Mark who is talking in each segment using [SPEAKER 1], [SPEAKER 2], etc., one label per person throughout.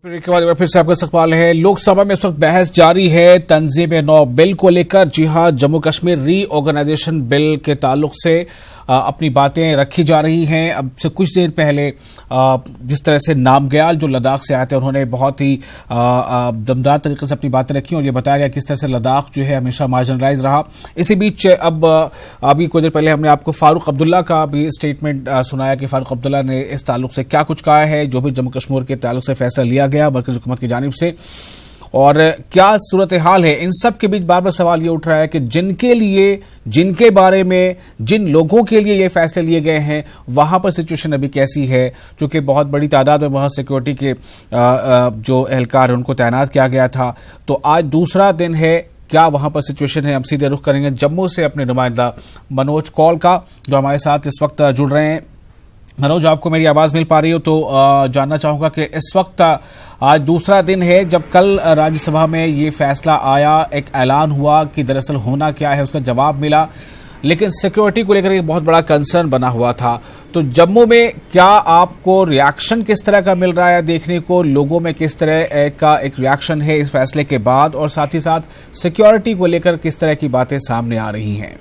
[SPEAKER 1] के बाद फिर से आपका इस्तकबाल है। लोकसभा में इस वक्त बहस जारी है तंजीम-ए-नौ बिल को लेकर। जी हां, जम्मू कश्मीर रीऑर्गेनाइजेशन बिल के ताल्लुक से अपनी बातें रखी जा रही हैं। अब से कुछ देर पहले जिस तरह से नामग्याल जो लद्दाख से आए थे, उन्होंने बहुत ही दमदार तरीके से अपनी बातें रखी और ये बताया गया किस तरह से लद्दाख जो है हमेशा मार्जिनलाइज रहा। इसी बीच अब अभी कुछ देर पहले हमने आपको फारूक अब्दुल्ला का भी स्टेटमेंट सुनाया कि फारूक अब्दुल्ला ने इस ताल्लुक से क्या कुछ कहा है, जो भी जम्मू कश्मीर के ताल्लुक से फैसला लिया गया मरकज़ी हुकूमत की जानिब से और क्या सूरत हाल है। इन सब के बीच बार बार सवाल ये उठ रहा है कि जिनके बारे में जिन लोगों के लिए ये फैसले लिए गए हैं, वहां पर सिचुएशन अभी कैसी है, क्योंकि बहुत बड़ी तादाद में वहां सिक्योरिटी के जो एहलकार हैं उनको तैनात किया गया था। तो आज दूसरा दिन है, क्या वहां पर सिचुएशन है। हम सीधे रुख करेंगे जम्मू से अपने नुमाइंदा मनोज कौल का, जो हमारे साथ इस वक्त जुड़ रहे हैं। मनोज, आपको मेरी आवाज मिल पा रही हो तो जानना चाहूंगा कि इस वक्त आज दूसरा दिन है जब कल राज्यसभा में ये फैसला आया, एक ऐलान हुआ कि दरअसल होना क्या है, उसका जवाब मिला, लेकिन सिक्योरिटी को लेकर एक बहुत बड़ा कंसर्न बना हुआ था। तो जम्मू में क्या आपको रिएक्शन किस तरह का मिल रहा है देखने को, लोगों में किस तरह का एक रिएक्शन है इस फैसले के बाद, और साथ ही साथ सिक्योरिटी को लेकर किस तरह की बातें सामने आ रही हैं?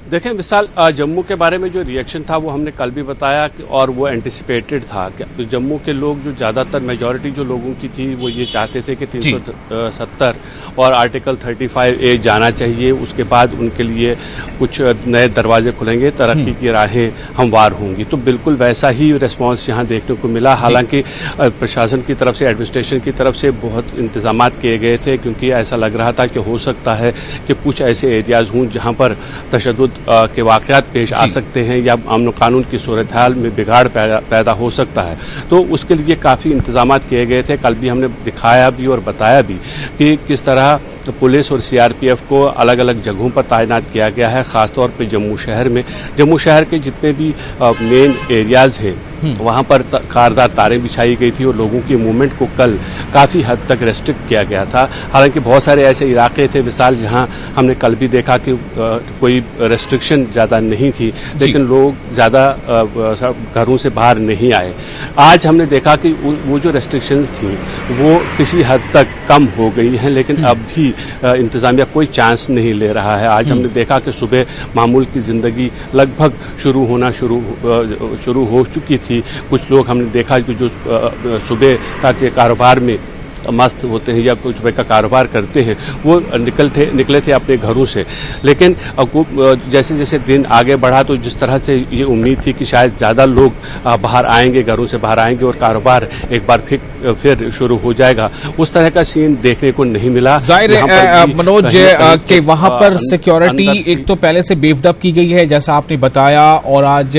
[SPEAKER 2] देखें विशाल, जम्मू के बारे में जो रिएक्शन था वो हमने कल भी बताया और वो एंटिसिपेटेड था। तो जम्मू के लोग जो ज़्यादातर मेजॉरिटी जो लोगों की थी वो ये चाहते थे कि 370 और आर्टिकल 35A जाना चाहिए, उसके बाद उनके लिए कुछ नए दरवाजे खुलेंगे, तरक्की की राहें हमवार होंगी। तो बिल्कुल वैसा ही रिस्पॉन्स यहाँ देखने को मिला। हालांकि प्रशासन की तरफ से, एडमिनिस्ट्रेशन की तरफ से बहुत इंतजाम किए गए थे, क्योंकि ऐसा लग रहा था कि हो सकता है कि कुछ ऐसे एरियाज हों जहाँ पर तशद्दुद के वाक़यात पेश आ सकते हैं या अमन कानून की सूरत हाल में बिगाड़ पैदा हो सकता है। तो उसके लिए काफ़ी इंतजाम किए गए थे। कल भी हमने दिखाया भी और बताया भी कि किस तरह पुलिस और CRPF को अलग अलग जगहों पर तैनात किया गया है, ख़ासतौर पर जम्मू शहर में। जम्मू शहर के जितने भी मेन एरियाज़ हैं वहाँ पर कारदार तारें बिछाई गई थी और लोगों की मूवमेंट को कल काफ़ी हद तक रेस्ट्रिक्ट किया गया था। हालांकि बहुत सारे ऐसे इलाके थे विशाल जहाँ हमने कल भी देखा कि कोई रेस्ट्रिक्शन ज़्यादा नहीं थी, लेकिन लोग ज़्यादा घरों से बाहर नहीं आए। आज हमने देखा कि वो जो रेस्ट्रिक्शंस थी वो किसी हद तक कम हो गई हैं, लेकिन अब भी इंतज़ामिया कोई चांस नहीं ले रहा है। आज हमने देखा कि सुबह मामूल की ज़िंदगी लगभग शुरू हो चुकी थी। कुछ लोग हमने देखा कि जो सुबह का के कारोबार में मस्त होते हैं या कुछ सुबह का कारोबार करते हैं, वो निकले थे अपने घरों से। लेकिन जैसे जैसे दिन आगे बढ़ा तो जिस तरह से ये उम्मीद थी कि शायद ज़्यादा लोग बाहर आएंगे, घरों से बाहर आएंगे और कारोबार एक बार फिर शुरू हो जाएगा, उस तरह का सीन देखने को नहीं मिला।
[SPEAKER 1] जाहिर है मनोज के वहां पर सिक्योरिटी एक तो पहले से बीफ्ड अप की गई है जैसा आपने बताया, और आज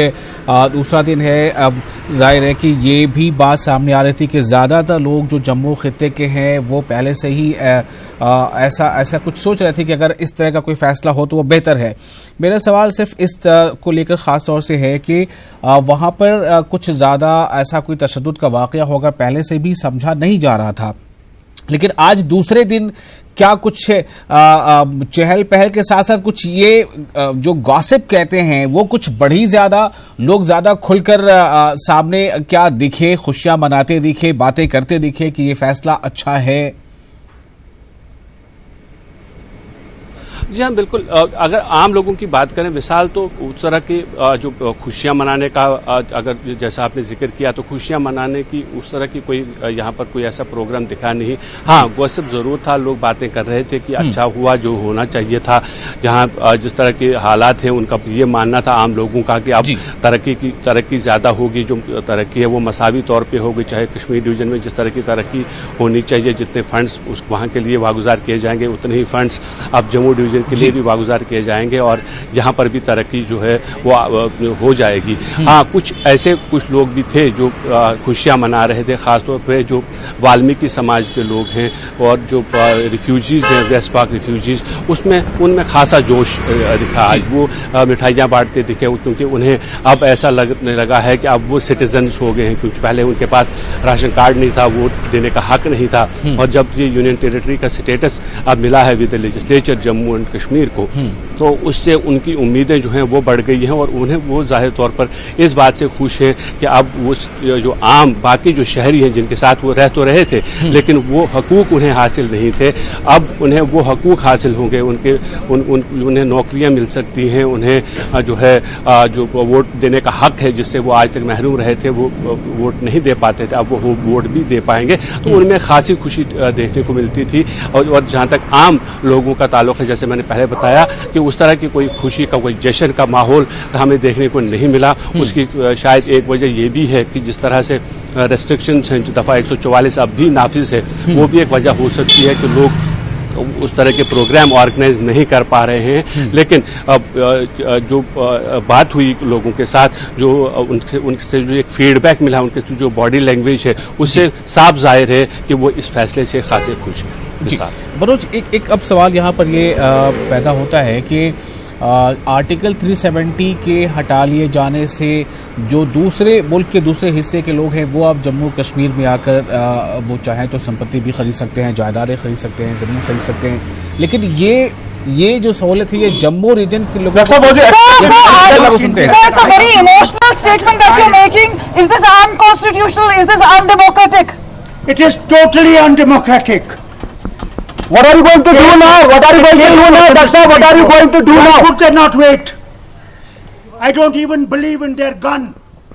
[SPEAKER 1] दूसरा दिन है। अब जाहिर है कि ये भी बात सामने आ रही थी कि ज़्यादातर लोग जो जम्मू खित्ते के हैं वो पहले से ही ऐसा कुछ सोच रहे थे कि अगर इस तरह का कोई फैसला हो तो वो बेहतर है। मेरा सवाल सिर्फ इस को लेकर ख़ास तौर से है कि वहाँ पर कुछ ज़्यादा ऐसा कोई तशद्दुद का वाक़या होगा पहले से भी समझा नहीं जा रहा था, लेकिन आज दूसरे दिन क्या कुछ चहल पहल के साथ साथ कुछ ये जो गॉसिप कहते हैं वो कुछ बढ़ी, ज़्यादा लोग ज़्यादा खुलकर सामने क्या दिखे, खुशियां मनाते दिखे, बातें करते दिखे कि ये फैसला अच्छा है?
[SPEAKER 2] जी हाँ, बिल्कुल। अगर आम लोगों की बात करें विशाल, तो उस तरह की जो खुशियाँ मनाने का अगर जैसा आपने जिक्र किया, तो खुशियाँ मनाने की उस तरह की कोई यहाँ पर कोई ऐसा प्रोग्राम दिखा नहीं। हाँ, गॉसिप ज़रूर था, लोग बातें कर रहे थे कि अच्छा हुआ जो होना चाहिए था। यहाँ जिस तरह के हालात हैं उनका ये मानना था आम लोगों का कि अब तरक्की ज़्यादा होगी, जो तरक्की है वो मसावी तौर पर होगी। चाहे कश्मीर डिवीज़न में जिस तरह की तरक्की होनी चाहिए, जितने फंड्स वहाँ के लिए वागुजार किए जाएंगे, उतने ही फंड्स अब जम्मू डिवीज़न के लिए भी वागुजार किए जाएंगे और यहाँ पर भी तरक्की जो है वो हो जाएगी। हाँ, कुछ लोग भी थे जो खुशियाँ मना रहे थे, खासतौर पे जो वाल्मीकि समाज के लोग हैं और जो रिफ्यूजीज़ हैं, वेस्ट पाक रिफ्यूजीज़, उनमें खासा जोश दिखा। आज वो मिठाइयाँ बांटते दिखे, क्योंकि उन्हें अब ऐसा लगने लगा है कि अब वो सिटीजन्स हो गए हैं, क्योंकि पहले उनके पास राशन कार्ड नहीं था, वोट देने का हक नहीं था। और जब ये यूनियन टेरिटरी का स्टेटस अब मिला है with the legislature Jammu and Kashmir को, तो उससे उनकी उम्मीदें जो हैं वो बढ़ गई हैं और उन्हें वो जाहिर तौर पर इस बात से खुश हैं कि अब वो जो आम बाकी जो शहरी हैं जिनके साथ वो रह तो रहे थे लेकिन वो हकूक़ उन्हें हासिल नहीं थे, अब उन्हें वो हकूक़ हासिल होंगे, उन्हें नौकरियां मिल सकती हैं, उन्हें जो है जो वोट देने का हक है जिससे वो आज तक महरूम रहे थे, वो वोट नहीं दे पाते थे, अब वो वोट भी दे पाएंगे। तो उनमें खासी खुशी देखने को मिलती थी। और जहाँ तक आम लोगों का ताल्लुक है, जैसे मैंने पहले बताया कि उस तरह की कोई खुशी का, कोई जश्न का माहौल हमें देखने को नहीं मिला। उसकी शायद एक वजह ये भी है कि जिस तरह से रेस्ट्रिक्शंस हैं, जो दफ़ा 144 अब भी नाफिज है, वो भी एक वजह हो सकती है कि लोग उस तरह के प्रोग्राम ऑर्गेनाइज नहीं कर पा रहे हैं। लेकिन अब जो बात हुई लोगों के साथ, जो उनसे जो एक फीडबैक मिला, उनके जो बॉडी लैंग्वेज है, उससे साफ जाहिर है कि वो इस फैसले से खासे खुश हैं।
[SPEAKER 1] मनोज, एक अब सवाल यहाँ पर ये पैदा होता है कि आर्टिकल 370 के हटा लिए जाने से जो दूसरे मुल्क के दूसरे हिस्से के लोग हैं वो अब जम्मू कश्मीर में आकर वो चाहें तो संपत्ति भी खरीद सकते हैं, जायदादें खरीद सकते हैं, ज़मीन खरीद सकते हैं। लेकिन ये जो सहूलत है ये जम्मू रीजन के लोगों को सुनते हैं।
[SPEAKER 3] Very emotional statement that you are making. Is this unconstitutional? Is this undemocratic?
[SPEAKER 4] It is totally undemocratic.
[SPEAKER 5] What are you going to do now? What are you going to do now? Doctor, what are you going to do
[SPEAKER 4] Why
[SPEAKER 5] now?
[SPEAKER 4] could they not wait? I don't even believe in their gun.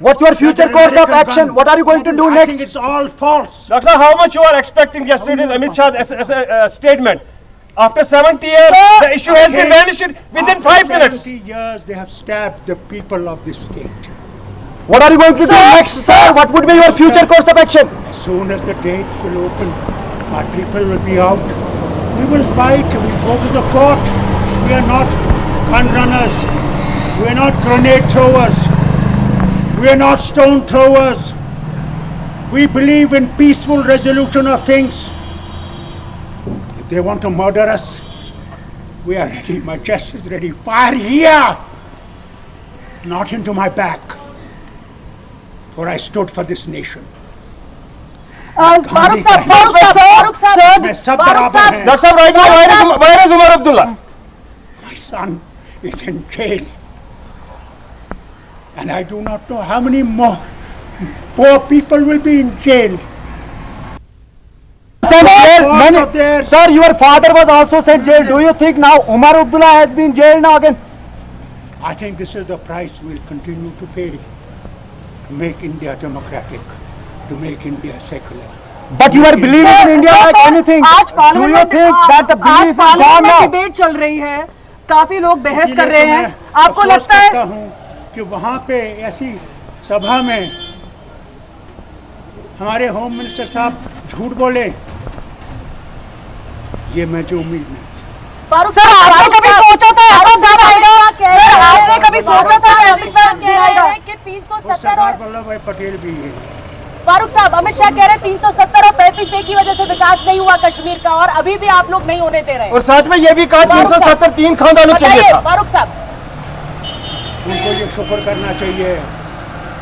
[SPEAKER 5] What's your future
[SPEAKER 4] Their
[SPEAKER 5] course of
[SPEAKER 4] American
[SPEAKER 5] action?
[SPEAKER 4] gun.
[SPEAKER 5] What are you going to do
[SPEAKER 4] I
[SPEAKER 5] next?
[SPEAKER 4] think it's all false.
[SPEAKER 6] Doctor, how much you are expecting yesterday's Amit Shah's statement? After 70 years, the issue has been vanished within 5 minutes.
[SPEAKER 4] 70 years they have stabbed the people of this state.
[SPEAKER 5] What are you going to do next, sir? What would be your future course of action?
[SPEAKER 4] As soon as the gates will open, our people will be out. We will fight. We will go to the court. We are not gun runners. We are not grenade throwers. We are not stone throwers. We believe in peaceful resolution of things. If they want to murder us, we are ready. My chest is ready. Fire here, not into my back. For I stood for this nation.
[SPEAKER 3] Farooq साहब,
[SPEAKER 4] मैं सब बराबर हैं.
[SPEAKER 6] Doctor Sahab, right now, where is Umar Abdullah?
[SPEAKER 4] My son is in jail. And I do not know how many more poor people will be in jail.
[SPEAKER 5] Sir, your father was also sent jail. Do you think now Umar Abdullah has been jailed now again?
[SPEAKER 4] I think this is the price we'll continue to pay to make India democratic, to make India secular.
[SPEAKER 5] But you are believing in India like anything.
[SPEAKER 3] आज
[SPEAKER 5] Do you
[SPEAKER 3] parliament
[SPEAKER 5] think that the belief is gone now?
[SPEAKER 3] Debate चल रही है, काफी लोग बहस
[SPEAKER 4] इसीलिए
[SPEAKER 3] कर रहे
[SPEAKER 4] तो
[SPEAKER 3] हैं।
[SPEAKER 4] मैं
[SPEAKER 3] आपको
[SPEAKER 4] अफसोस
[SPEAKER 3] लगता
[SPEAKER 4] करता
[SPEAKER 3] है
[SPEAKER 4] हूं कि वहां पे ऐसी सभा में हमारे होम मिनिस्टर साहब झूठ बोले, ये मैं जो उम्मीद नहीं।
[SPEAKER 3] फारूक सर, आपने कभी सोचा था अमित शाह आएगा? सर, आपने कभी सोचा था अमित शाह आएगा? कि 370
[SPEAKER 4] सरदार वल्लभ भाई पटेल भी है।
[SPEAKER 3] फारूक साहब, अमित शाह कह रहे 370 और 35A की वजह से विकास नहीं हुआ कश्मीर का, और अभी भी आप लोग नहीं होने दे रहे।
[SPEAKER 6] और साथ में ये भी कहा 370 3 खानदानों के लिए था।
[SPEAKER 3] फारूक साहब,
[SPEAKER 4] उनको ये शुक्र करना चाहिए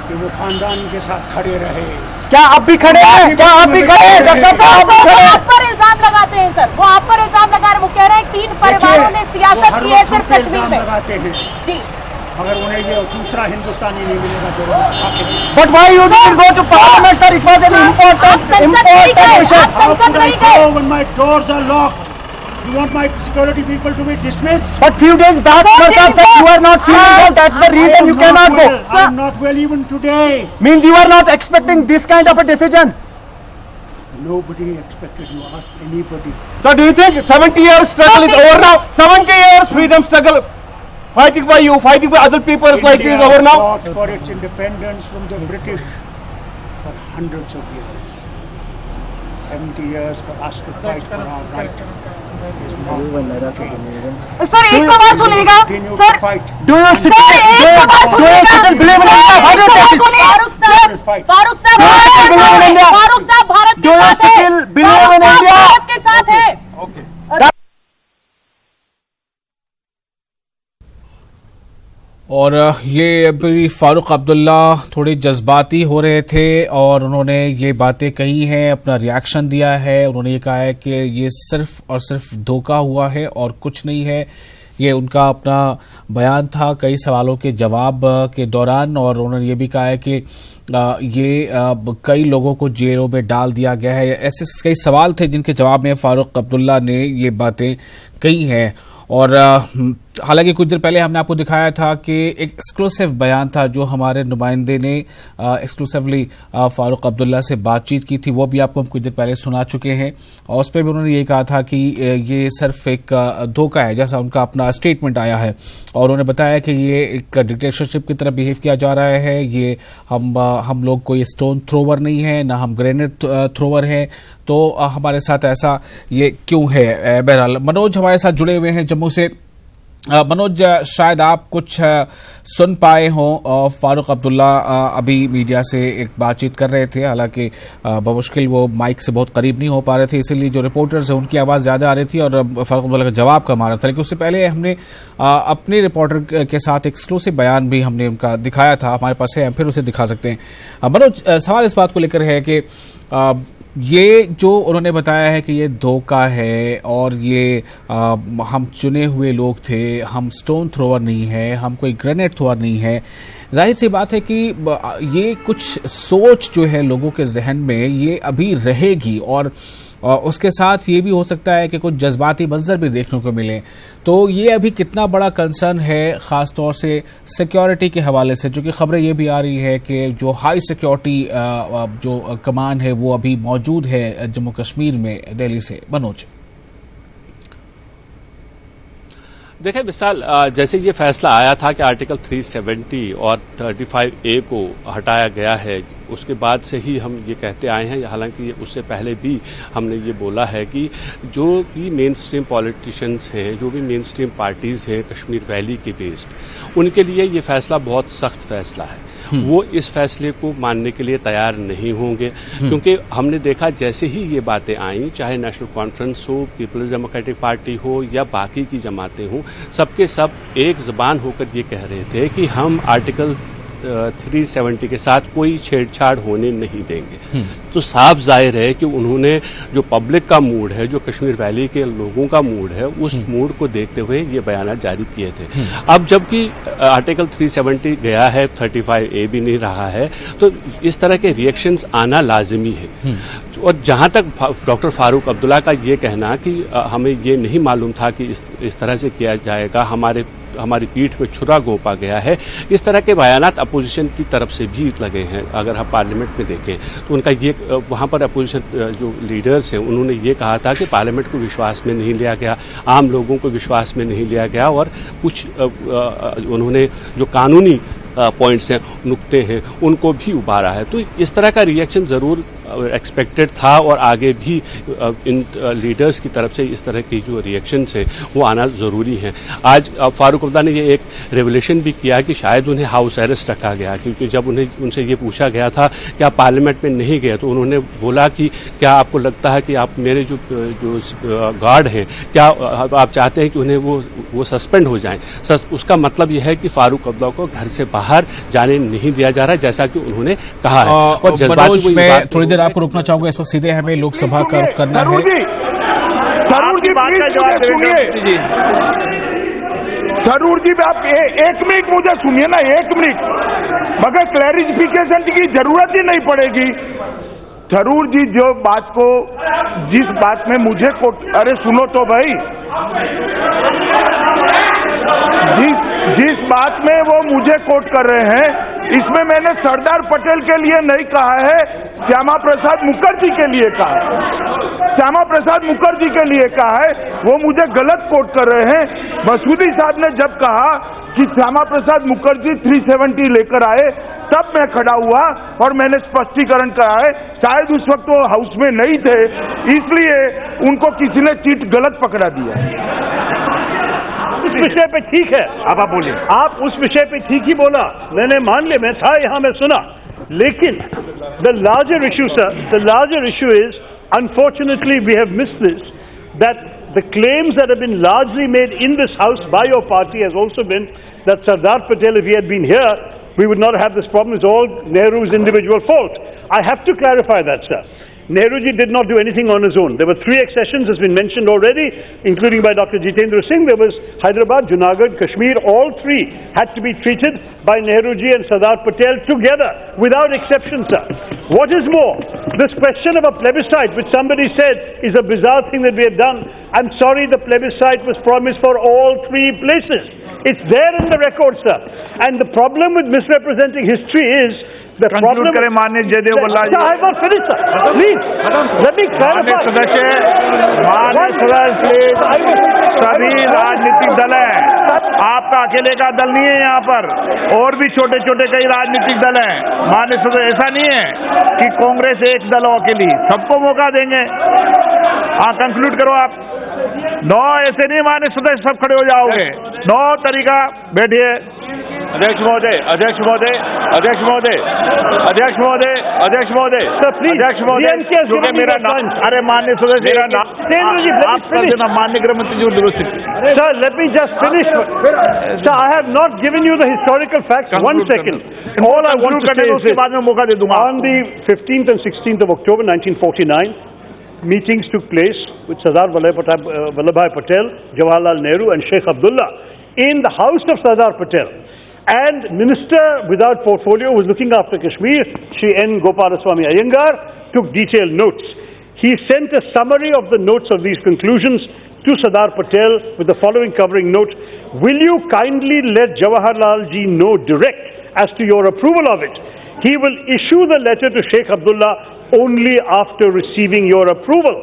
[SPEAKER 4] कि वो खानदान के साथ खड़े रहे।
[SPEAKER 5] क्या आप भी खड़े हैं? क्या आप भी खड़े हैं? डॉक्टर साहब,
[SPEAKER 3] वो आप पर इल्जाम लगाते हैं सर, वो आप पर इल्जाम लगा रहे, वो कह रहे हैं 3 परिवारों ने सियासत की है सिर्फ कश्मीर में।
[SPEAKER 4] लगाते हैं
[SPEAKER 3] जी,
[SPEAKER 4] अगर उन्हें ये दूसरा हिंदुस्तानी नहीं मिलेगा तो
[SPEAKER 5] but why you didn't go to parliament, sir? It was an important issue.
[SPEAKER 4] How could I go when my doors are locked? You want my security people to be dismissed?
[SPEAKER 5] But few days back, sir, said you are not feeling well. That's the reason you cannot go.
[SPEAKER 4] I am not well even today.
[SPEAKER 5] Means you are not expecting this kind of a decision.
[SPEAKER 4] Nobody expected. You ask anybody.
[SPEAKER 6] So do you think 70 years struggle is over now? 70 years freedom struggle, fighting for you, fighting for other people like you is over now?
[SPEAKER 4] India fought for its independence from the British for hundreds of years. 70 years for us to fight for our right is not changed.
[SPEAKER 3] Sir एक बात सुनिएगा
[SPEAKER 4] Continue
[SPEAKER 3] sir,
[SPEAKER 4] to fight.
[SPEAKER 5] Do you
[SPEAKER 3] sir एक बात
[SPEAKER 5] still believe in India? How do you take it?
[SPEAKER 3] Farooq साहब, फारूक साहब,
[SPEAKER 5] Do you still believe in India?
[SPEAKER 3] Farooq साहब Bharat
[SPEAKER 5] Do
[SPEAKER 3] के
[SPEAKER 5] you
[SPEAKER 3] साथ है,
[SPEAKER 5] still believe in
[SPEAKER 3] फारूक साहब
[SPEAKER 5] India?
[SPEAKER 3] भारत के साथ है।
[SPEAKER 1] और ये अभी फारूक अब्दुल्ला थोड़े जज्बाती हो रहे थे और उन्होंने ये बातें कही हैं, अपना रिएक्शन दिया है। उन्होंने ये कहा है कि ये सिर्फ और सिर्फ धोखा हुआ है और कुछ नहीं है। ये उनका अपना बयान था कई सवालों के जवाब के दौरान, और उन्होंने ये भी कहा है कि ये कई लोगों को जेलों में डाल दिया गया है। ऐसे कई सवाल थे जिनके जवाब में फारूक अब्दुल्ला ने ये बातें कही हैं। और हालांकि कुछ देर पहले हमने आपको दिखाया था कि एक एक्सक्लूसिव बयान था जो हमारे नुमाइंदे ने एक्सक्लूसिवली फारूक अब्दुल्ला से बातचीत की थी, वो भी आपको हम कुछ देर पहले सुना चुके हैं। और उस पर भी उन्होंने ये कहा था कि ये सिर्फ एक धोखा है, जैसा उनका अपना स्टेटमेंट आया है। और उन्होंने बताया कि ये एक डिक्टेटरशिप की तरह बिहेव किया जा रहा है। ये हम लोग कोई स्टोन थ्रोवर नहीं है, ना हम ग्रेनेड थ्रोवर हैं, तो हमारे साथ ऐसा ये क्यों है। बहरहाल मनोज हमारे साथ जुड़े हुए हैं जम्मू से। मनोज, शायद आप कुछ सुन पाए हों। फारूक अब्दुल्ला अभी मीडिया से एक बातचीत कर रहे थे, हालांकि बमुश्किल वो माइक से बहुत करीब नहीं हो पा रहे थे, इसीलिए जो रिपोर्टर्स हैं उनकी आवाज़ ज़्यादा आ रही थी और फारूक अब्दुल्ला का जवाब कम आ रहा था। लेकिन उससे पहले हमने अपने रिपोर्टर के साथ एक्सक्लूसिव बयान भी हमने उनका दिखाया था, हमारे पास है, हम फिर उसे दिखा सकते हैं। मनोज, सवाल इस बात को लेकर है कि ये जो उन्होंने बताया है कि ये धोखा है और ये हम चुने हुए लोग थे, हम स्टोन थ्रोवर नहीं है, हम कोई ग्रेनेड थ्रोवर नहीं है। जाहिर सी बात है कि ये कुछ सोच जो है लोगों के जहन में ये अभी रहेगी, और उसके साथ ये भी हो सकता है कि कुछ जज्बाती मंजर भी देखने को मिले। तो ये अभी कितना बड़ा कंसर्न है, ख़ास तौर से सिक्योरिटी के हवाले से, जो कि खबरें ये भी आ रही है कि जो हाई सिक्योरिटी जो कमान है वो अभी मौजूद है जम्मू कश्मीर में, दिल्ली से। मनोज,
[SPEAKER 2] देखिए विशाल, जैसे ये फैसला आया था कि आर्टिकल 370 और 35A को हटाया गया है, उसके बाद से ही हम ये कहते आए हैं, हालांकि उससे पहले भी हमने ये बोला है कि जो भी मेन स्ट्रीम पॉलिटिशियंस हैं, जो भी मेन स्ट्रीम पार्टीज़ हैं कश्मीर वैली के बेस्ड, उनके लिए ये फैसला बहुत सख्त फैसला है। वो इस फैसले को मानने के लिए तैयार नहीं होंगे, क्योंकि हमने देखा जैसे ही ये बातें आई, चाहे नेशनल कॉन्फ्रेंस हो, पीपल्स डेमोक्रेटिक पार्टी हो या बाकी की जमातें हों, सबके सब एक ज़बान होकर ये कह रहे थे कि हम आर्टिकल 370 के साथ कोई छेड़छाड़ होने नहीं देंगे। तो साफ जाहिर है कि उन्होंने जो पब्लिक का मूड है, जो कश्मीर वैली के लोगों का मूड है, उस मूड को देखते हुए ये बयान जारी किए थे। अब जबकि आर्टिकल 370 गया है, 35A भी नहीं रहा है, तो इस तरह के रिएक्शंस आना लाजिमी है। और जहां तक डॉक्टर फारूक अब्दुल्ला का ये कहना कि हमें ये नहीं मालूम था कि इस तरह से किया जाएगा, हमारी पीठ पे छुरा घोंपा गया है, इस तरह के बयानात अपोजिशन की तरफ से भी लगे हैं। अगर हम पार्लियामेंट में देखें तो उनका ये वहाँ पर अपोजिशन जो लीडर्स हैं उन्होंने ये कहा था कि पार्लियामेंट को विश्वास में नहीं लिया गया, आम लोगों को विश्वास में नहीं लिया गया, और कुछ उन्होंने जो कानूनी पॉइंट्स हैं, नुक्ते हैं, उनको भी उभारा है। तो इस तरह का रिएक्शन ज़रूर एक्सपेक्टेड था और आगे भी इन लीडर्स की तरफ से इस तरह की जो रिएक्शंस है वो आना ज़रूरी है। आज फारूक अब्दुल्ला ने ये एक रेवलेशन भी किया कि शायद उन्हें हाउस अरेस्ट रखा गया, क्योंकि जब उनसे ये पूछा गया था कि आप पार्लियामेंट में नहीं गए, तो उन्होंने बोला कि क्या आपको लगता है कि आप मेरे जो गार्ड हैं, क्या आप चाहते हैं कि उन्हें वो सस्पेंड हो जाएं। उसका मतलब यह है कि फारूक अब्दुल्ला को घर से बाहर जाने नहीं दिया जा रहा है, जैसा कि उन्होंने कहा है। और
[SPEAKER 1] जज्बात में थोड़ी देर आपको रुकना चाहूंगा, इस वक्त सीधे हमें लोकसभा का रुख करना है।
[SPEAKER 7] जरूर जी, आप एक मिनट मुझे सुनिए ना, एक मिनट, मगर क्लैरिफिकेशन की जरूरत ही नहीं पड़ेगी। जरूर जी, जो बात को, जिस बात में मुझे अरे सुनो तो भाई, जिस बात में वो मुझे कोट कर रहे हैं, इसमें मैंने सरदार पटेल के लिए नहीं कहा है, श्यामा प्रसाद मुखर्जी के लिए कहा है। श्यामा प्रसाद मुखर्जी के लिए कहा है, वो मुझे गलत कोट कर रहे हैं। मसूदी साहब ने जब कहा कि श्यामा प्रसाद मुखर्जी 370 लेकर आए, तब मैं खड़ा हुआ और मैंने स्पष्टीकरण करा है। शायद उस वक्त वो हाउस में नहीं थे, इसलिए उनको किसी ने चीट गलत पकड़ा दिया।
[SPEAKER 8] उस विषय पे ठीक है,
[SPEAKER 7] अब आप बोलिए।
[SPEAKER 8] आप उस विषय पे ठीक ही बोला, मैंने मान लिया, मैं था यहाँ, मैं सुना। लेकिन the larger issue sir, the larger issue is, unfortunately we have missed this, that the claims that have been largely made in this house by your party has also been that Sardar Patel, if he had been here, we would not have this problem. It's all Nehru's individual fault. I have to clarify that, sir. Nehruji did not do anything on his own. There were 3 accessions, has been mentioned already, including by Dr. Jitendra Singh. There was Hyderabad, Junagadh, Kashmir. All 3 had to be treated by Nehruji and Sardar Patel together, without exception, sir. What is more, this question of a plebiscite, which somebody said is a bizarre thing that we have done. I'm sorry, the plebiscite was promised for all 3 places. It's there in the record, sir. And the problem with misrepresenting history is the problem.
[SPEAKER 7] माननीय जयदेव भल्ला जी,
[SPEAKER 8] I will finish, sir. Please, let me clarify.
[SPEAKER 7] सदस्य, सभी राजनीतिक दल हैं, आपका अकेले का दल नहीं है यहाँ पर, और भी छोटे छोटे कई राजनीतिक दल हैं। माननीय सदस्य, ऐसा नहीं है कि कांग्रेस एक दल हो अकेली, सबको मौका देंगे। हाँ, कंक्लूड करो आप। नो, ऐसे नहीं माननीय सदस्य सब खड़े हो जाओगे। नो तरीका, बैठिए। अध्यक्ष महोदय, अध्यक्ष महोदय, अध्यक्ष महोदय, अध्यक्ष महोदय, अध्यक्ष महोदय, अध्यक्ष महोदय, क्योंकि मेरा नाम, अरे माननीय सदस्य, मेरा नाम आप कर देना, माननीय गृह मंत्री जी दुरुस्त।
[SPEAKER 8] Sir, let me just finish. Sir, I have not given you the historical facts. 1 second. All I want to say is this.
[SPEAKER 7] बाद में मौका दे दूंगा।
[SPEAKER 8] On the 15th and 16th of October 1949, meetings took place with Sardar Vallabhbhai Patel, Jawaharlal Nehru and Sheikh Abdullah in the house of Sardar Patel. And Minister without portfolio who was looking after Kashmir, Shri N. Gopalaswamy Iyengar, took detailed notes. He sent a summary of the notes of these conclusions to Sardar Patel with the following covering note: will you kindly let Jawaharlal ji know direct as to your approval of it? He will issue the letter to Sheikh Abdullah only after receiving your approval.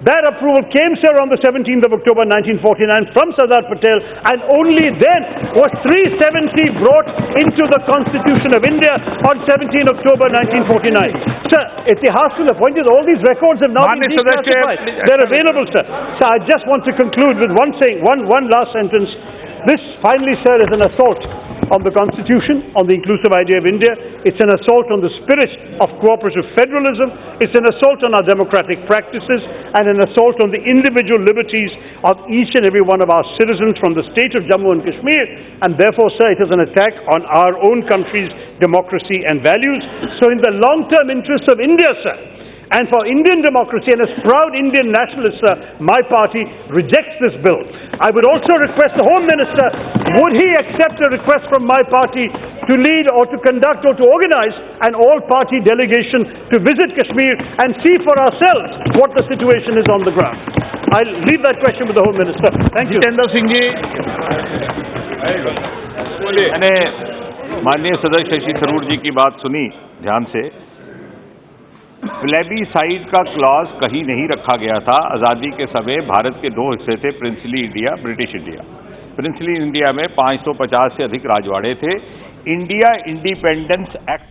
[SPEAKER 8] That approval came, sir, on the 17th of October 1949 from Sardar Patel, and only then was 370 brought into the Constitution of India on 17 October 1949. Sir, Itihas, the point is all these records have now been declassified. They're available, sir. So I just want to conclude with one last sentence. This, finally, sir, is an assault on the Constitution, on the inclusive idea of India. It's an assault on the spirit of cooperative federalism. It's an assault on our democratic practices and an assault on the individual liberties of each and every one of our citizens from the state of Jammu and Kashmir. And therefore, sir, it is an attack on our own country's democracy and values. So in the long-term interests of India, sir, and for Indian democracy, and as proud Indian nationalists, sir, my party rejects this bill. I would also request the Home Minister, would he accept a request from my party to lead or to conduct or to organize an all-party delegation to visit Kashmir and see for ourselves what the situation is on the ground? I'll leave that question with the Home Minister. Thank you.
[SPEAKER 7] Jitendra Singh ji, मैंने माननीय सदस्य शशि थरूर जी की बात सुनी ध्यान से। प्लेबीसाइड का clause कहीं नहीं रखा गया था। आज़ादी के समय भारत के 2 हिस्से थे, princely India, British India. Princely India में 550 से अधिक राजवाड़े थे। India Independence Act,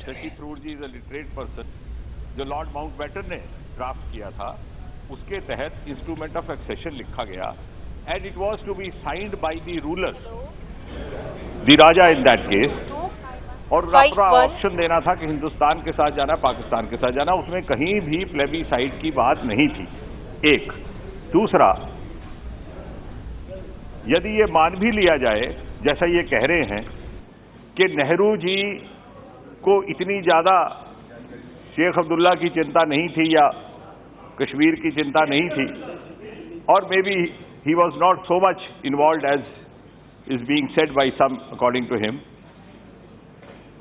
[SPEAKER 7] Shashi Tharoor ji is a literate person, जो लॉर्ड माउंटबेटन ने ड्राफ्ट किया था, उसके तहत इंस्ट्रूमेंट ऑफ एक्सेशन लिखा गया, and it was to be signed by the ruler, the raja in that case. और अपना ऑप्शन देना था कि हिंदुस्तान के साथ जाना, पाकिस्तान के साथ जाना, उसमें कहीं भी प्लेबीसाइड की बात नहीं थी। एक। दूसरा, यदि ये मान भी लिया जाए, जैसा ये कह रहे हैं कि नेहरू जी को इतनी ज्यादा शेख अब्दुल्ला की चिंता नहीं थी या कश्मीर की चिंता नहीं थी, और maybe he was not so much involved as is being said by some according to him.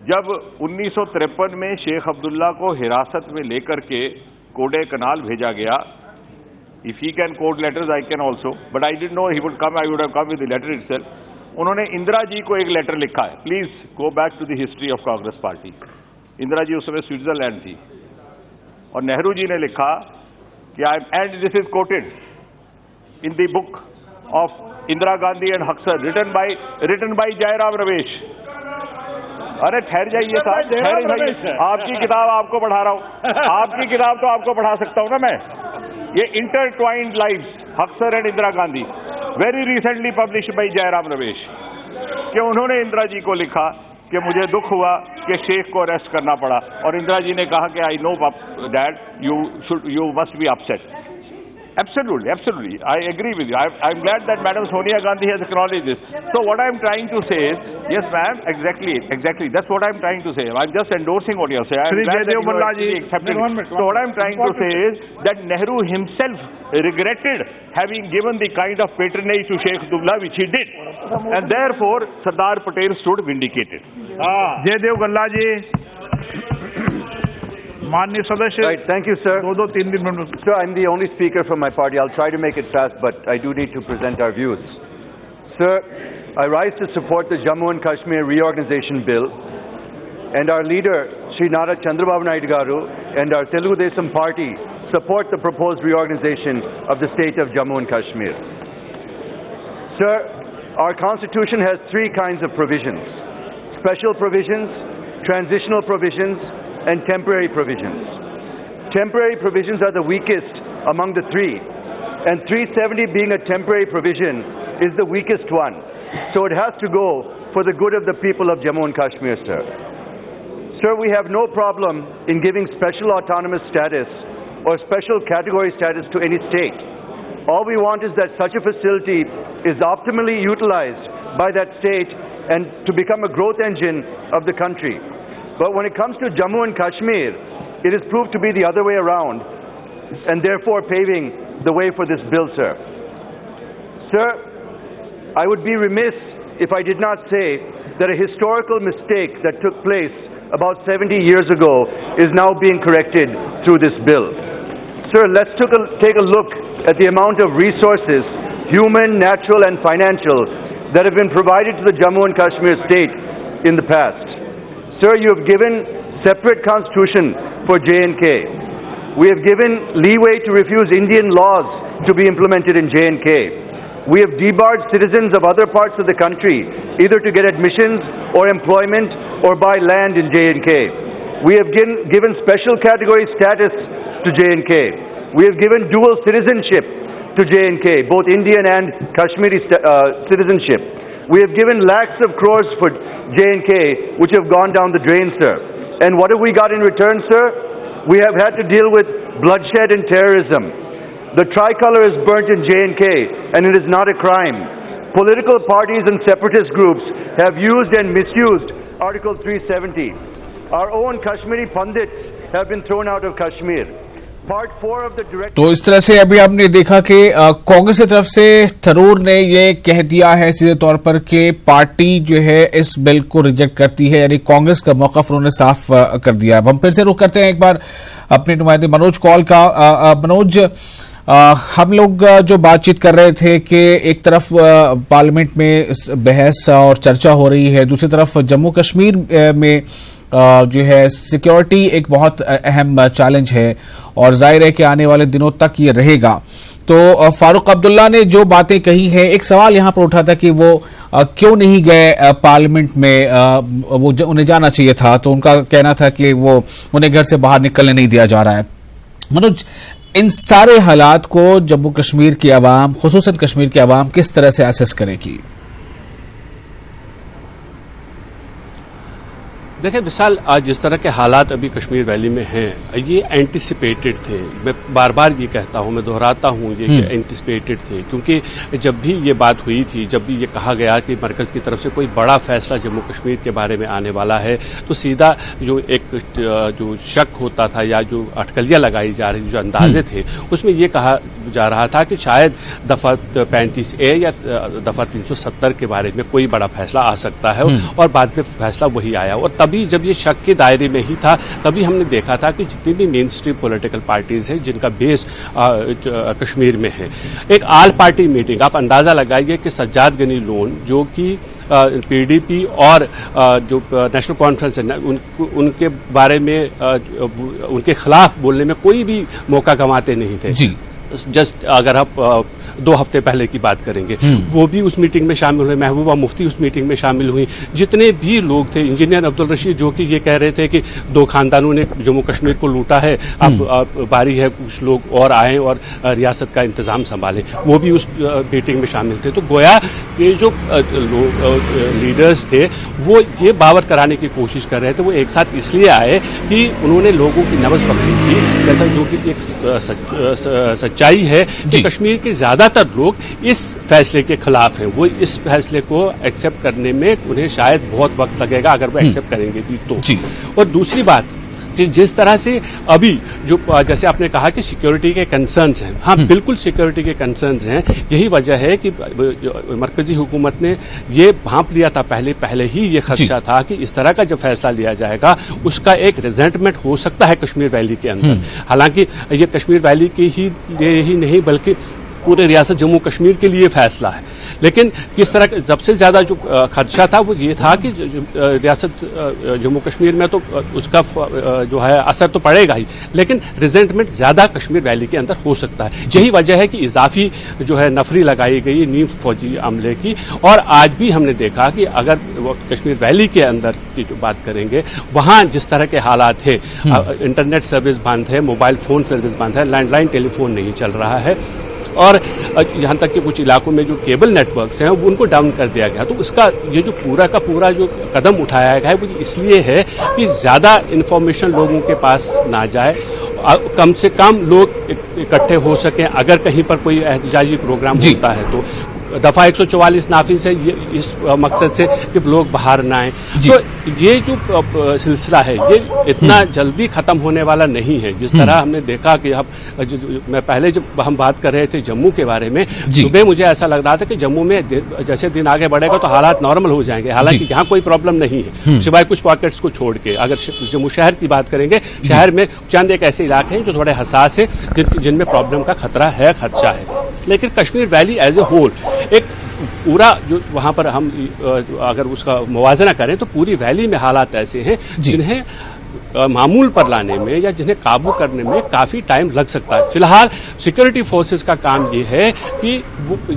[SPEAKER 7] जब 1953 में शेख अब्दुल्ला को हिरासत में लेकर के कोडे कनाल भेजा गया, if he can code letters I can also, but I didn't know he would come, I would have come with the letter itself. उन्होंने इंदिरा जी को एक लेटर लिखा है, please go back to the history of Congress party. Indira ji उस समय Switzerland थी, और नेहरू जी ने लिखा कि I and this is quoted in the book of Indira Gandhi and Haksar written by Jairam Ramesh. अरे ठहर जाइए साहब, ठहर जाइए, आपकी किताब आपको पढ़ा रहा हूं, आपकी किताब तो आपको पढ़ा सकता हूं ना मैं। ये intertwined lives Haksar and Indira Gandhi, very recently published by Jairam Ramesh, कि उन्होंने इंदिरा जी को लिखा कि मुझे दुख हुआ कि शेख को अरेस्ट करना पड़ा, और इंदिरा जी ने कहा कि I know dad, you must be upset. Absolutely, absolutely. I agree with you. I'm glad that Madam Sonia Gandhi has acknowledged this. So what I'm trying to say is, yes ma'am, exactly. That's what I'm trying to say. I'm just endorsing what you're saying. I'm glad that you are actually accepting it. So what I'm trying to say is that Nehru himself regretted having given the kind of patronage to Sheikh Abdullah which he did. And therefore, Sardar Patel stood vindicated.
[SPEAKER 8] Jayadev Galla ji, माननीय सदस्य।
[SPEAKER 9] Right, thank you, sir.
[SPEAKER 8] 2-3 दिन।
[SPEAKER 9] Sir, I'm the only speaker from my party. I'll try to make it fast, but I do need to present our views. Sir, I rise to support the Jammu and Kashmir reorganization bill, and our leader, Sri Nara Chandrababu Naidu Garu, and our Telugu Desam party support the proposed reorganization of the state of Jammu and Kashmir. Sir, our constitution has three kinds of provisions: special provisions, transitional provisions, and temporary provisions. Temporary provisions are the weakest among the three, and 370 being a temporary provision is the weakest one. So it has to go for the good of the people of Jammu and Kashmir, sir. Sir, we have no problem in giving special autonomous status or special category status to any state. All we want is that such a facility is optimally utilized by that state and to become a growth engine of the country. But when it comes to Jammu and Kashmir, it is proved to be the other way around, and therefore paving the way for this bill, sir. Sir, I would be remiss if I did not say that a historical mistake that took place about 70 years ago is now being corrected through this bill. Sir, let's take a look at the amount of resources, human, natural, and financial, that have been provided to the Jammu and Kashmir state in the past. Sir, you have given separate constitution for J&K. We have given leeway to refuse Indian laws to be implemented in J&K. We have debarred citizens of other parts of the country either to get admissions or employment or buy land in J&K. We have given special category status to J&K. We have given dual citizenship to J&K, both Indian and Kashmiri citizenship. We have given lakhs of crores for J&K, which have gone down the drain, sir. And what have we got in return, sir? We have had to deal with bloodshed and terrorism. The tricolor is burnt in J&K, and it is not a crime. Political parties and separatist groups have used and misused Article 370. Our own Kashmiri pundits have been thrown out of Kashmir. Part 4 of the direct...
[SPEAKER 1] तो इस तरह से अभी आपने देखा कि कांग्रेस की तरफ से थरूर ने ये कह दिया है सीधे तौर पर कि पार्टी जो है इस बिल को रिजेक्ट करती है, यानी कांग्रेस का मौक़िफ़ उन्होंने साफ कर दिया है। हम फिर से रुख करते हैं एक बार अपने नुमाइंदे मनोज कौल का। मनोज, हम लोग जो बातचीत कर रहे थे कि एक तरफ पार्लियामेंट में बहस और चर्चा हो रही है, दूसरी तरफ जम्मू कश्मीर में जो है सिक्योरिटी एक बहुत अहम चैलेंज है और जाहिर है कि आने वाले दिनों तक ये रहेगा। तो फारूक अब्दुल्ला ने जो बातें कही हैं, एक सवाल यहाँ पर उठा था कि वो क्यों नहीं गए पार्लियामेंट में, वो उन्हें जाना चाहिए था, तो उनका कहना था कि वो उन्हें घर से बाहर निकलने नहीं दिया जा रहा है। मनोज, इन सारे हालात को जम्मू कश्मीर की आवाम, खुसूसन कश्मीर की आवाम किस तरह से असेस करेगी?
[SPEAKER 2] देखिए विशाल, आज जिस तरह के हालात अभी कश्मीर वैली में हैं, ये एंटिसिपेटेड थे। मैं बार बार ये कहता हूँ, मैं दोहराता हूँ ये कि एंटिसिपेटेड थे, क्योंकि जब भी ये बात हुई थी, जब भी ये कहा गया कि मरकज़ की तरफ से कोई बड़ा फैसला जम्मू कश्मीर के बारे में आने वाला है, तो सीधा जो एक जो शक होता था या जो अटकलियाँ लगाई जा रही, जो अंदाजे थे, उसमें ये कहा जा रहा था कि शायद दफ़ा 35A या दफ़ा 370 के बारे में कोई बड़ा फैसला आ सकता है, और बाद में फैसला वही आया। और तभी जब ये शक के दायरे में ही था, तभी हमने देखा था कि जितनी भी मेन स्ट्रीम पॉलिटिकल पार्टीज हैं जिनका बेस कश्मीर में है, एक ऑल पार्टी मीटिंग, आप अंदाज़ा लगाइए कि सज्जाद गनी लोन जो कि PDP और जो नेशनल कॉन्फ्रेंस है उनके बारे में उनके खिलाफ बोलने में कोई भी मौका गंवाते नहीं थे जी। जस्ट अगर आप 2 हफ्ते पहले की बात करेंगे, वो भी उस मीटिंग में शामिल हुए, महबूबा मुफ्ती उस मीटिंग में शामिल हुई, जितने भी लोग थे, इंजीनियर अब्दुल रशीद जो कि ये कह रहे थे कि 2 खानदानों ने जम्मू कश्मीर को लूटा है, अब बारी है कुछ लोग और आए और रियासत का इंतजाम संभालें, वो भी उस मीटिंग में शामिल थे। तो गोया ये जो लीडर्स थे वो ये बावर कराने की कोशिश कर रहे थे, वो एक साथ इसलिए आए कि उन्होंने लोगों की नब्ज़ पकड़ी थी, जैसा जो कि एक सच्चाई है कि कश्मीर के ज्यादातर लोग इस फैसले के खिलाफ हैं। वो इस फैसले को एक्सेप्ट करने में उन्हें शायद बहुत वक्त लगेगा, अगर वो एक्सेप्ट करेंगे भी तो। और दूसरी बात कि जिस तरह से अभी जो जैसे आपने कहा कि सिक्योरिटी के कंसर्न्स हैं, हाँ बिल्कुल सिक्योरिटी के कंसर्न्स हैं। यही वजह है कि मरकजी हुकूमत ने ये भांप लिया था, पहले ही ये खदशा था कि इस तरह का जब फैसला लिया जाएगा उसका एक रिजेंटमेंट हो सकता है कश्मीर वैली के अंदर। हालांकि ये कश्मीर वैली के ही लिए ही नहीं बल्कि पूरे रियासत जम्मू कश्मीर के लिए फैसला है। लेकिन किस तरह का सबसे ज्यादा जो खदशा था वो ये था कि रियासत जम्मू कश्मीर में तो उसका जो है असर तो पड़ेगा ही, लेकिन रिजेंटमेंट ज्यादा कश्मीर वैली के अंदर हो सकता है। यही वजह है कि इजाफी जो है नफरी लगाई गई नीम फौजी अमले की। और आज भी हमने देखा कि अगर वो कश्मीर वैली के अंदर की जो बात करेंगे वहां जिस तरह के हालात है, इंटरनेट सर्विस बंद है, मोबाइल फोन सर्विस बंद है, लैंडलाइन टेलीफोन नहीं चल रहा है और यहाँ तक कि कुछ इलाकों में जो केबल नेटवर्क्स हैं उनको डाउन कर दिया गया। तो इसका ये जो पूरा का पूरा जो कदम उठाया गया है वो इसलिए है कि ज़्यादा इन्फॉर्मेशन लोगों के पास ना जाए, कम से कम लोग इकट्ठे हो सकें। अगर कहीं पर कोई एहतजाजी प्रोग्राम होता है तो दफा 144 नाफिज है ये इस मकसद से कि लोग बाहर ना आए। तो ये जो सिलसिला है ये इतना जल्दी खत्म होने वाला नहीं है। जिस तरह हमने देखा कि अब मैं पहले जब हम बात कर रहे थे जम्मू के बारे में, सुबह मुझे ऐसा लग रहा था कि जम्मू में जैसे दिन आगे बढ़ेगा तो हालात नॉर्मल हो जाएंगे। हालांकि यहाँ कोई प्रॉब्लम नहीं है सिवाय कुछ पॉकेट्स को छोड़ के। अगर जम्मू शहर की बात करेंगे, शहर में चंद एक ऐसे इलाके हैं जो थोड़े हसास है जिनमें प्रॉब्लम का खदशा है। लेकिन Kashmir valley as a whole एक पूरा जो वहाँ पर हम अगर उसका मुवाजना करें तो पूरी वैली में हालात ऐसे हैं जिन्हें मामूल पर लाने में या जिन्हें काबू करने में काफ़ी टाइम लग सकता है। फिलहाल सिक्योरिटी फोर्सेस का काम ये है कि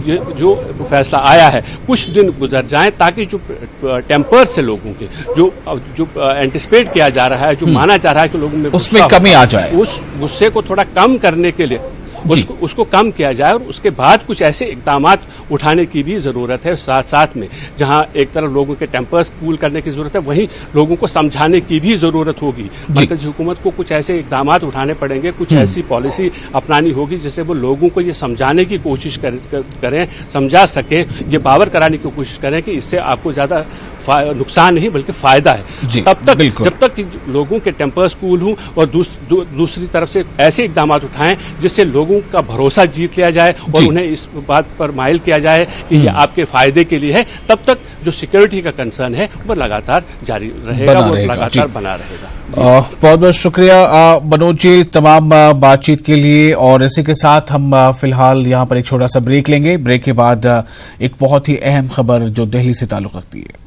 [SPEAKER 2] ये जो फैसला आया है कुछ दिन गुजर जाएं ताकि जो टेम्पर से लोगों के जो एंटिसिपेट किया जा रहा है, जो माना जा रहा है कि लोगों में
[SPEAKER 1] उसमें कमी आ जाए,
[SPEAKER 2] उस गुस्से को थोड़ा कम करने के लिए उसको कम किया जाए और उसके बाद कुछ ऐसे इकदाम उठाने की भी ज़रूरत है। साथ में जहां एक तरफ लोगों के टेम्पर्स कूल करने की ज़रूरत है, वहीं लोगों को समझाने की भी ज़रूरत होगी। मरकज़ी हुकूमत को कुछ ऐसे इकदाम उठाने पड़ेंगे, कुछ ऐसी पॉलिसी अपनानी होगी जिससे वो लोगों को ये समझाने की कोशिश करें, समझा सकें, ये बावर कराने की कोशिश करें कि इससे आपको ज़्यादा नुकसान नहीं बल्कि फायदा है। तब तक जब तक लोगों के टेम्पर्स कूल हों और दूसरी तरफ से ऐसे इकदाम उठाएं जिससे लोगों का भरोसा जीत लिया जाए और उन्हें इस बात पर माइल किया जाए कि ये आपके फायदे के लिए है, तब तक जो सिक्योरिटी का कंसर्न है वो लगातार जारी रहेगा, वो लगातार बना रहेगा।
[SPEAKER 1] बहुत बहुत शुक्रिया मनोज जी तमाम बातचीत के लिए। और इसी के साथ हम फिलहाल यहाँ पर एक छोटा सा ब्रेक लेंगे। ब्रेक के बाद एक बहुत ही अहम खबर जो दिल्ली से ताल्लुक रखती है।